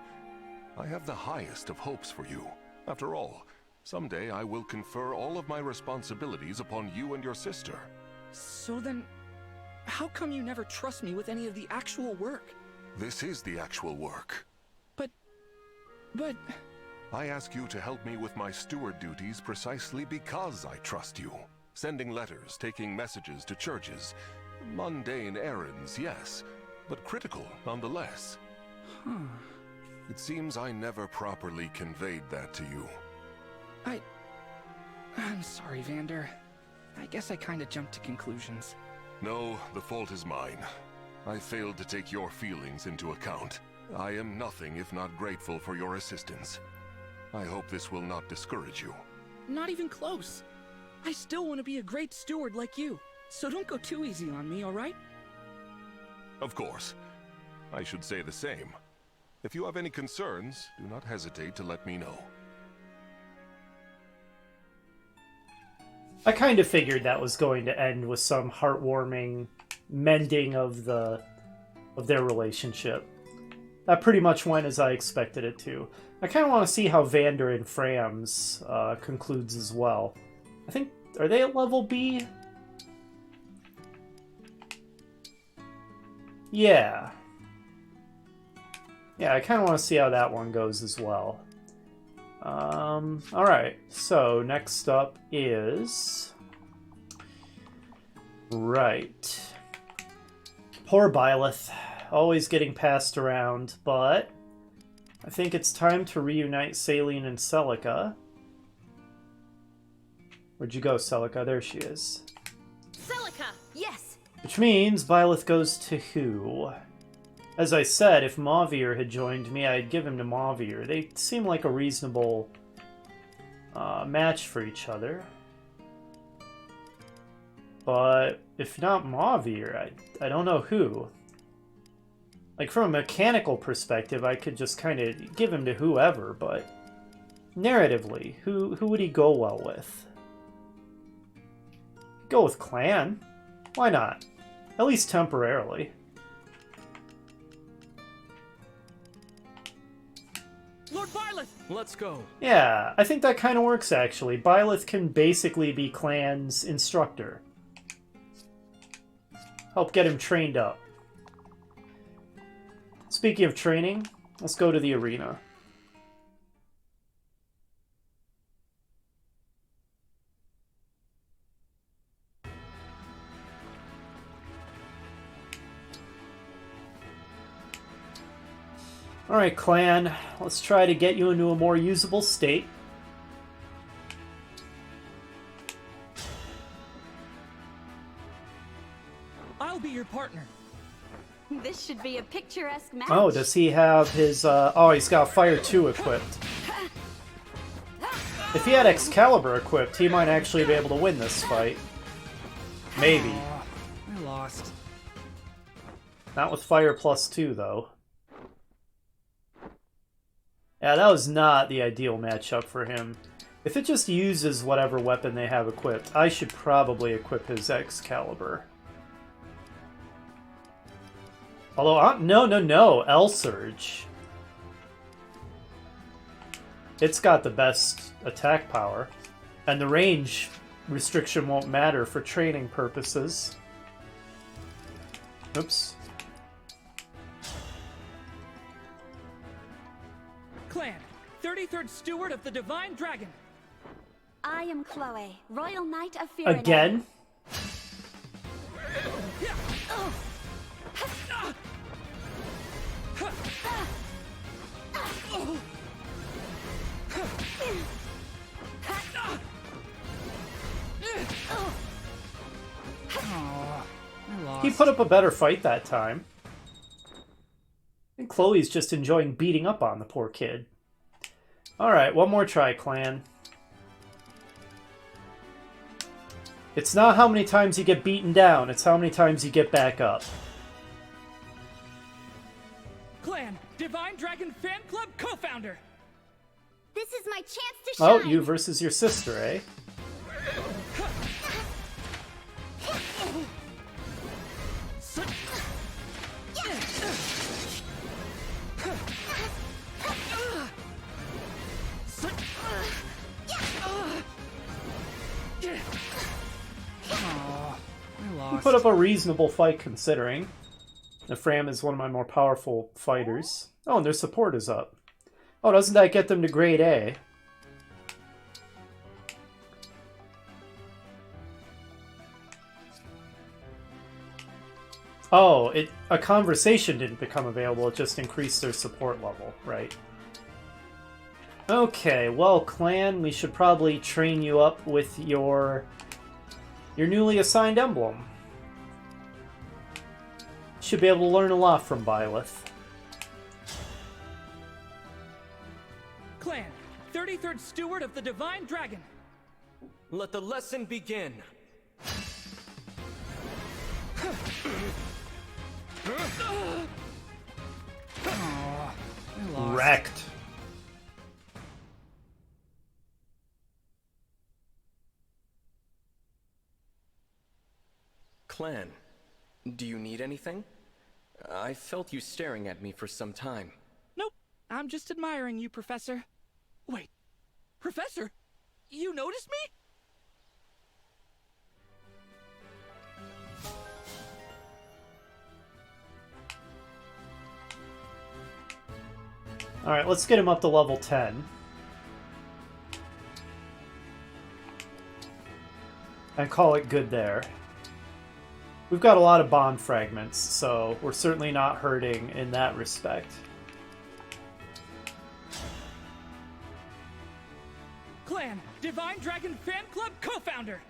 I have the highest of hopes for you. After all, someday I will confer all of my responsibilities upon you and your sister. So then, how come you never trust me with any of the actual work? This is the actual work. But... I ask you to help me with my steward duties precisely because I trust you. Sending letters, taking messages to churches. Mundane errands, yes, but critical nonetheless. It seems I never properly conveyed that to you. I'm sorry, Vander. I guess I kinda jumped to conclusions. No, the fault is mine. I failed to take your feelings into account. I am nothing if not grateful for your assistance. I hope this will not discourage you. Not even close. I still want to be a great steward like you, so don't go too easy on me, alright? Of course. I should say the same. If you have any concerns, do not hesitate to let me know. I kind of figured that was going to end with some heartwarming mending of their relationship. That pretty much went as I expected it to. I kind of want to see how Vander and Fram's concludes as well. I think, are they at level B? Yeah. Yeah, I kind of want to see how that one goes as well. Alright, so next up is... Right. Poor Byleth. Always getting passed around, but... I think it's time to reunite Saline and Celica. Where'd you go, Celica? There she is. Celica! Yes! Which means Byleth goes to who? As I said, if Mavier had joined me, I'd give him to Mavier. They seem like a reasonable match for each other. But if not Mavier, I don't know who. Like, from a mechanical perspective, I could just kind of give him to whoever, but narratively, who would he go well with? Go with Clan. Why not? At least temporarily. Lord Byleth! Let's go. Yeah, I think that kind of works, actually. Byleth can basically be Clan's instructor. Help get him trained up. Speaking of training, let's go to the arena. Alright, Clan, let's try to get you into a more usable state. I'll be your partner. This should be a picturesque match. Oh, does he have his, oh, he's got Fire 2 equipped. If he had Excalibur equipped, he might actually be able to win this fight. Maybe. I lost. Not with Fire plus 2, though. Yeah, that was not the ideal matchup for him. If it just uses whatever weapon they have equipped, I should probably equip his Excalibur. Although, no, L-Surge. It's got the best attack power. And the range restriction won't matter for training purposes. Oops. Clan, 33rd Steward of the Divine Dragon. I am Chloe, Royal Knight of Fear. Again? He put up a better fight that time. And Chloe's just enjoying beating up on the poor kid. Alright, one more try, Clan. It's not how many times you get beaten down, it's how many times you get back up. Clan, Divine Dragon Fan Club co-founder. This is my chance to shine. Oh, you versus your sister, eh? You put up a reasonable fight considering. Ephraim is one of my more powerful fighters. Oh, and their support is up. Oh, doesn't that get them to grade A? Oh, a conversation didn't become available, it just increased their support level, right? Okay, well, Clan, we should probably train you up with your newly assigned emblem. Should be able to learn a lot from Byleth. Clan, 33rd Steward of the Divine Dragon. Let the lesson begin. Wrecked. Clan, do you need anything? I felt you staring at me for some time. Nope, I'm just admiring you, Professor. Wait, Professor? You noticed me? Alright, let's get him up to level 10. And call it good there. We've got a lot of bond fragments, so we're certainly not hurting in that respect. Clan, Divine Dragon Fan Club co-founder!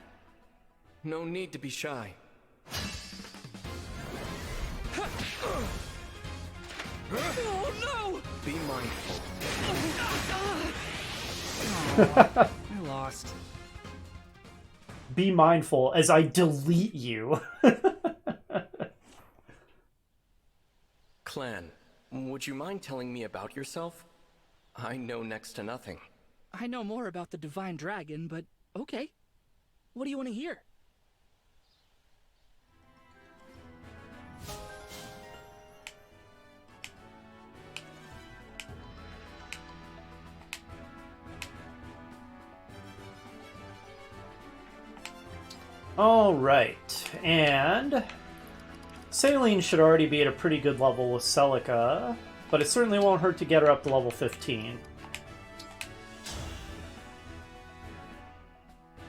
No need to be shy. Oh no! Be mindful. I lost. Be mindful as I delete you. Clan, would you mind telling me about yourself? I know next to nothing. I know more about the Divine Dragon, but okay. What do you want to hear? Alright, and Saline should already be at a pretty good level with Celica, but it certainly won't hurt to get her up to level 15.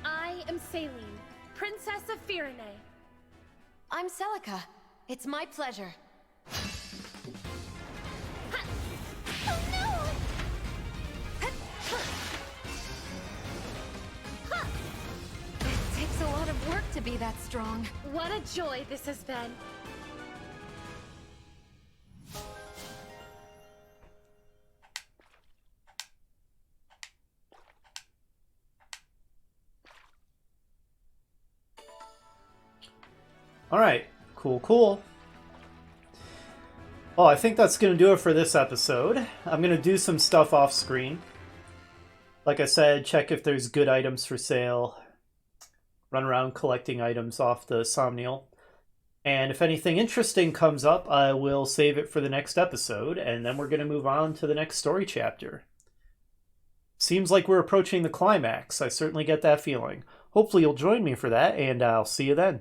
I am Saline, Princess of Firene. I'm Celica. It's my pleasure. It takes a lot of work to be that strong. What a joy this has been. Alright, cool. Well, I think that's going to do it for this episode. I'm going to do some stuff off screen. Like I said, check if there's good items for sale. Run around collecting items off the Somnial. And if anything interesting comes up, I will save it for the next episode, and then we're going to move on to the next story chapter. Seems like we're approaching the climax. I certainly get that feeling. Hopefully you'll join me for that, and I'll see you then.